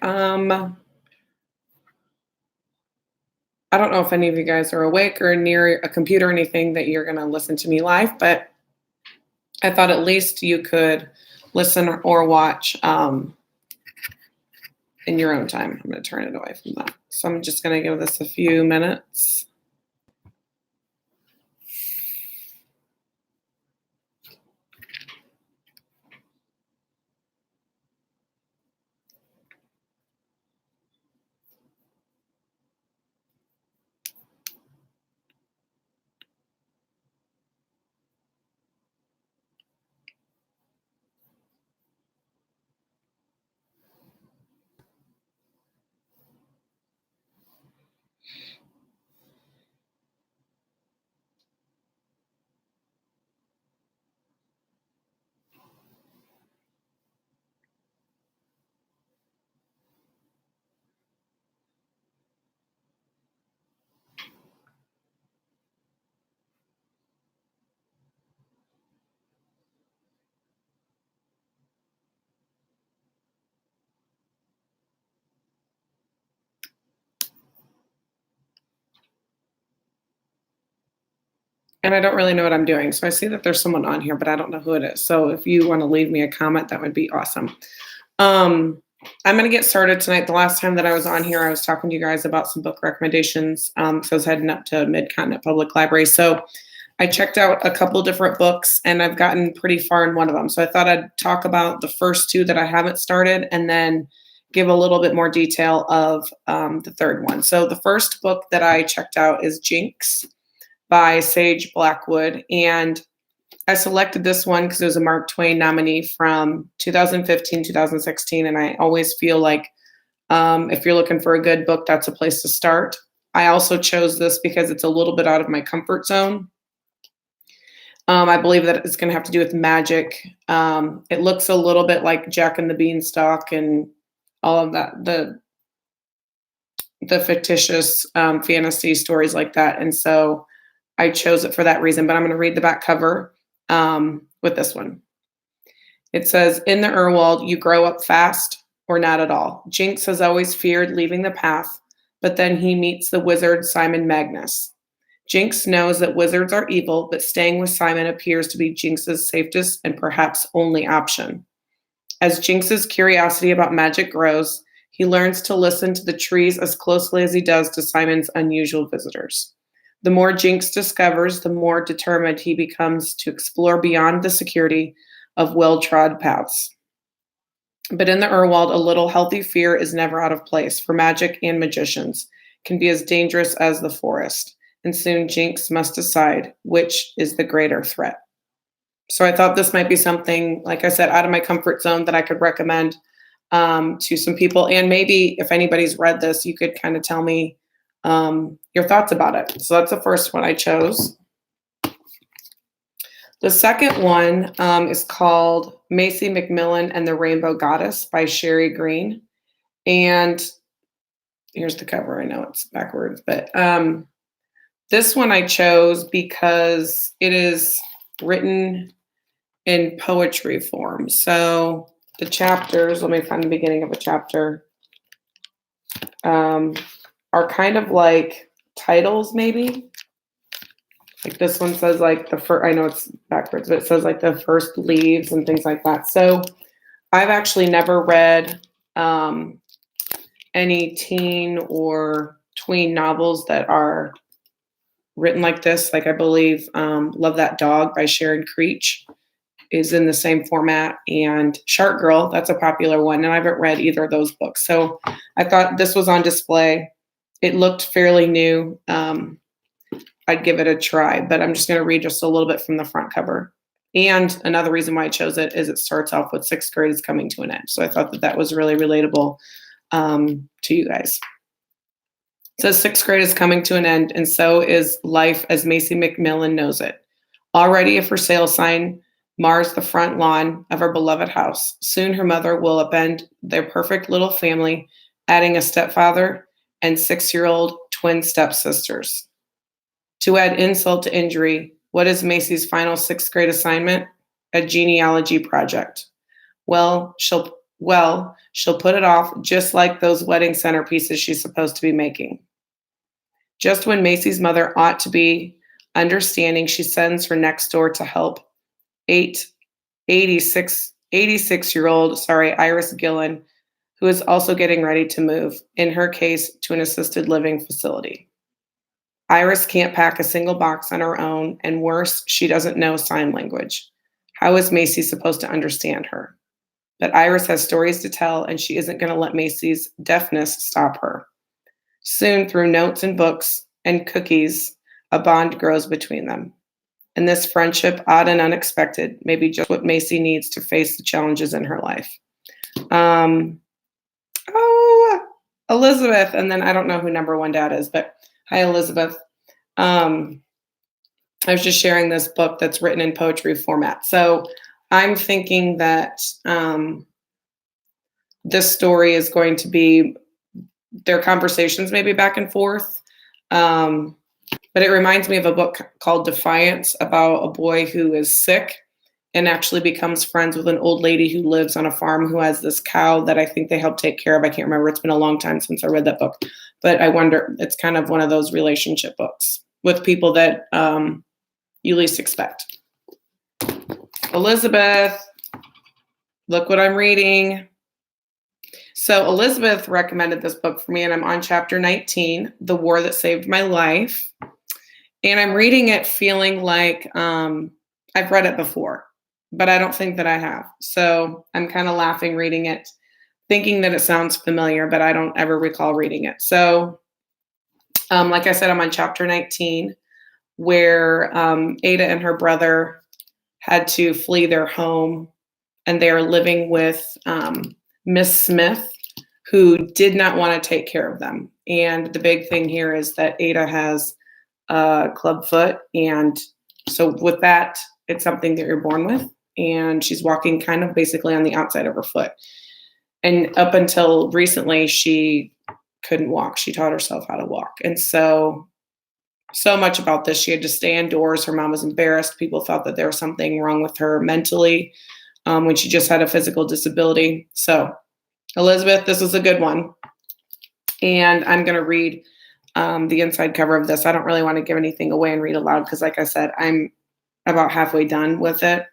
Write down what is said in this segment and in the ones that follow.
I don't know if any of you guys are awake or near a computer or anything that you're going to listen to me live, but I thought at least you could listen or watch in your own time. I'm going to turn it away from that. So I'm just going to give this a few minutes. And I don't really know what I'm doing. So I see that there's someone on here, but I don't know who it is. So if you want to leave me a comment, that would be awesome. I'm going to get started tonight. The last time that I was on here, I was talking to you guys about some book recommendations. So I was heading up to Mid-Continent Public Library. So I checked out a couple different books and I've gotten pretty far in one of them. So I thought I'd talk about the first two that I haven't started and then give a little bit more detail of the third one. So the first book that I checked out is Jinx by Sage Blackwood. And I selected this one because it was a Mark Twain nominee from 2015, 2016. And I always feel like if you're looking for a good book, that's a place to start. I also chose this because it's a little bit out of my comfort zone. I believe that it's going to have to do with magic. It looks a little bit like Jack and the Beanstalk and all of that, the fictitious fantasy stories like that. And so I chose it for that reason, but I'm going to read the back cover with this one. It says, in the Urwald, you grow up fast or not at all. Jinx has always feared leaving the path, but then he meets the wizard Simon Magnus. Jinx knows that wizards are evil, but staying with Simon appears to be Jinx's safest and perhaps only option. As Jinx's curiosity about magic grows, he learns to listen to the trees as closely as he does to Simon's unusual visitors. The more Jinx discovers, the more determined he becomes to explore beyond the security of well-trod paths. But in the Urwald, a little healthy fear is never out of place, for magic and magicians can be as dangerous as the forest, and soon Jinx must decide which is the greater threat. So I thought this might be something, like I said, out of my comfort zone that I could recommend to some people. And maybe if anybody's read this, you could kind of tell me your thoughts about it. So that's the first one I chose. The second one is called Macy McMillan and the Rainbow Goddess by Sherry Green. And here's the cover. I know it's backwards, but this one I chose because it is written in poetry form. So the chapters, let me find the beginning of a chapter, are kind of like titles, maybe. Like this one says like the first, I know it's backwards, but it says like the first leaves and things like that. So I've actually never read any teen or tween novels that are written like this. Like I believe Love That Dog by Sharon Creech is in the same format, and Shark Girl, that's a popular one, and I haven't read either of those books. So I thought this was on display. It looked fairly new. I'd give it a try, but I'm just going to read just a little bit from the front cover. And another reason why I chose it is it starts off with sixth grade is coming to an end. So I thought that that was really relatable to you guys. It says sixth grade is coming to an end, and so is life as Macy McMillan knows it. Already a for sale sign mars the front lawn of her beloved house. Soon her mother will upend their perfect little family, adding a stepfather and 6-year-old twin stepsisters. To add insult to injury, what is Macy's final sixth grade assignment? A genealogy project. Well, she'll Well, she'll put it off just like those wedding centerpieces she's supposed to be making. Just when Macy's mother ought to be understanding, she sends her next door to help eight 86-year-old, Iris Gillen, who is also getting ready to move, in her case, to an assisted living facility. Iris can't pack a single box on her own, and worse, she doesn't know sign language. How is Macy supposed to understand her? But Iris has stories to tell, and she isn't going to let Macy's deafness stop her. Soon, through notes and books and cookies, a bond grows between them. And this friendship, odd and unexpected, may be just what Macy needs to face the challenges in her life. Elizabeth, and then I don't know who number one dad is, but hi, Elizabeth. I was just sharing this book that's written in poetry format. So I'm thinking that this story is going to be their conversations maybe back and forth. But it reminds me of a book called Defiance about a boy who is sick and actually becomes friends with an old lady who lives on a farm who has this cow that I think they help take care of. I can't remember. It's been a long time since I read that book. But I wonder, it's kind of one of those relationship books with people that you least expect. Elizabeth, look what I'm reading. So Elizabeth recommended this book for me, and I'm on chapter 19, The War That Saved My Life. And I'm reading it feeling like I've read it before, but I don't think that I have. So I'm kind of laughing reading it, thinking that it sounds familiar, but I don't ever recall reading it. So like I said, I'm on chapter 19, where Ada and her brother had to flee their home, and they are living with Miss Smith, who did not want to take care of them. And the big thing here is that Ada has club foot, and so with that, it's something that you're born with, and she's walking kind of basically on the outside of her foot. And up until recently, she couldn't walk. She taught herself how to walk. And so much about this, she had to stay indoors. Her mom was embarrassed. People thought that there was something wrong with her mentally when she just had a physical disability. So Elizabeth, this is a good one. And I'm going to read the inside cover of this. I don't really want to give anything away and read aloud because, like I said, I'm about halfway done with it.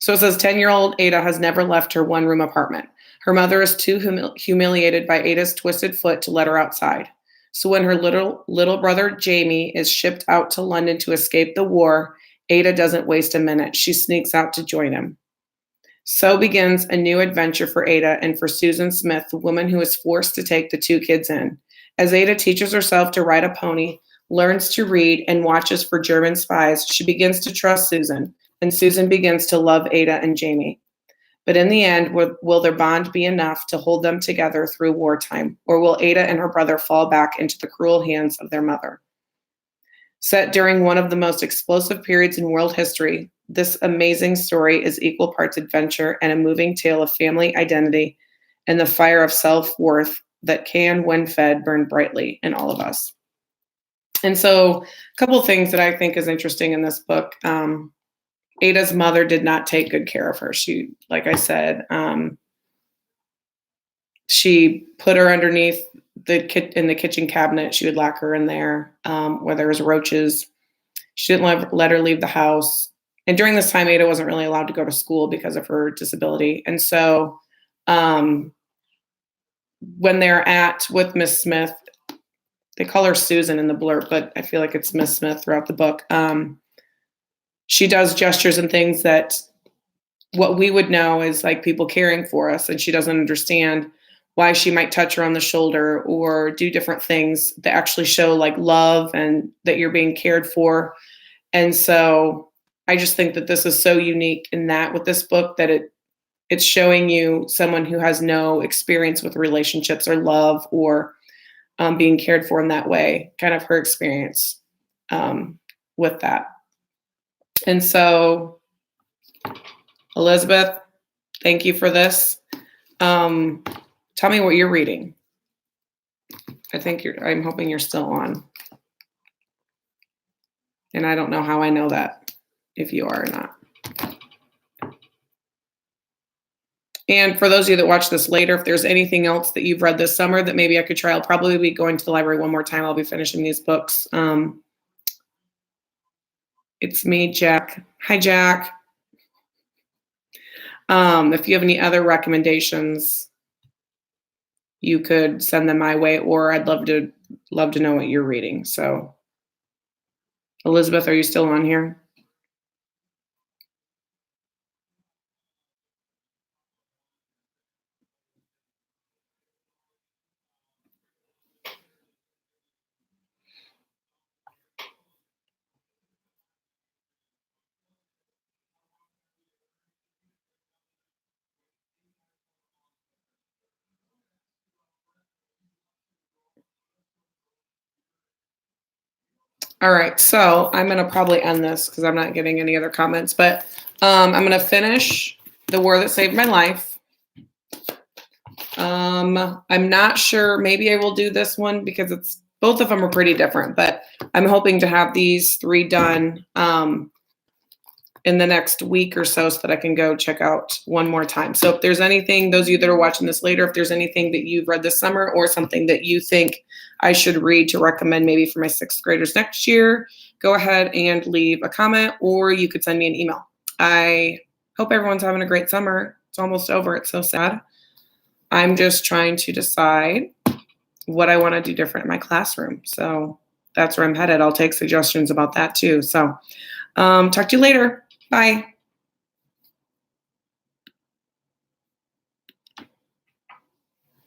So it says, 10-year-old Ada has never left her one-room apartment. Her mother is too humiliated by Ada's twisted foot to let her outside. So when her little brother Jamie is shipped out to London to escape the war, Ada doesn't waste a minute. She sneaks out to join him. So begins a new adventure for Ada and for Susan Smith, the woman who is forced to take the two kids in. As Ada teaches herself to ride a pony, learns to read, and watches for German spies, she begins to trust Susan, and Susan begins to love Ada and Jamie. But in the end, will their bond be enough to hold them together through wartime, or will Ada and her brother fall back into the cruel hands of their mother? Set during one of the most explosive periods in world history, this amazing story is equal parts adventure and a moving tale of family identity and the fire of self-worth that can, when fed, burn brightly in all of us. And so a couple of things that I think is interesting in this book. Ada's mother did not take good care of her. She, like I said, she put her underneath in the kitchen cabinet. She would lock her in there where there was roaches. She didn't let her leave the house. And during this time, Ada wasn't really allowed to go to school because of her disability. And so when they're with Miss Smith, they call her Susan in the blurb, but I feel like it's Miss Smith throughout the book. She does gestures and things that what we would know is like people caring for us, and she doesn't understand why she might touch her on the shoulder or do different things that actually show like love and that you're being cared for. And so I just think that this is so unique in that with this book that it's showing you someone who has no experience with relationships or love or being cared for in that way, kind of her experience with that. And so, Elizabeth, thank you for this. Tell me what you're reading. I'm hoping you're still on. And I don't know how I know that, if you are or not. And for those of you that watch this later, if there's anything else that you've read this summer that maybe I could try, I'll probably be going to the library one more time. I'll be finishing these books. It's me, Jack. Hi, Jack. If you have any other recommendations, you could send them my way, or I'd love to know what you're reading. So, Elizabeth, are you still on here? All right, so I'm gonna probably end this because I'm not getting any other comments, but I'm gonna finish The War That Saved My Life. I'm not sure, maybe I will do this one because it's both of them are pretty different, but I'm hoping to have these 3 done in the next week or so that I can go check out one more time. So if there's anything, those of you that are watching this later, if there's anything that you've read this summer or something that you think I should read to recommend maybe for my 6th graders next year, go ahead and leave a comment, or you could send me an email. I hope everyone's having a great summer. It's almost over. It's so sad. I'm just trying to decide what I want to do different in my classroom. So that's where I'm headed. I'll take suggestions about that too. So talk to you later. Bye.